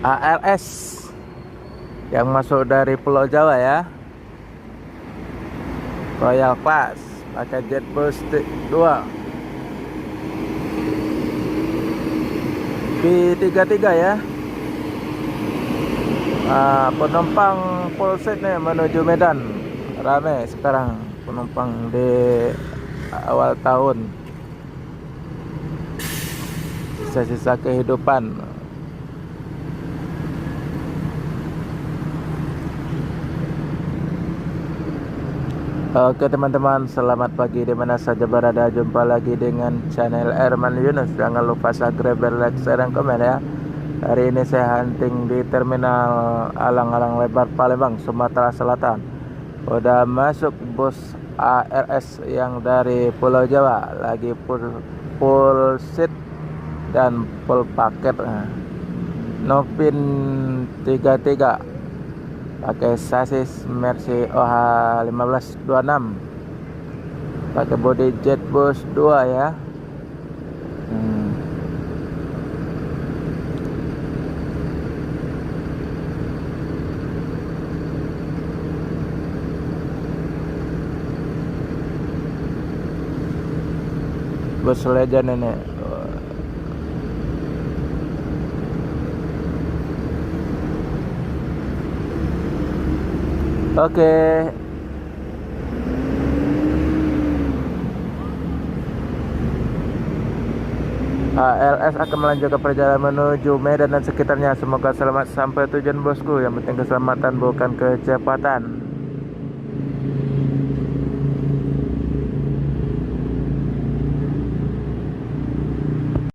ALS yang masuk dari Pulau Jawa ya, Royal Class pakai Jetbus 2 B33 ya. Penumpang full seat nih menuju Medan, rame sekarang penumpang di awal tahun, sisa-sisa kehidupan. Oke teman-teman, selamat pagi di mana saja berada. Jumpa lagi dengan channel Erman Yunus. Jangan lupa subscribe, like, share, dan komen ya. Hari ini saya hunting di terminal Alang-Alang Lebar Palembang, Sumatera Selatan. Udah masuk bus ALS yang dari Pulau Jawa, lagi full seat dan full paket. Novin 33 pakai sasis Mercy OH 1526, pakai bodi Jetbus 2 ya. Bus legend ini. Oke. ALS akan melanjutkan perjalanan menuju Medan dan sekitarnya. Semoga selamat sampai tujuan bosku. Yang penting keselamatan bukan kecepatan.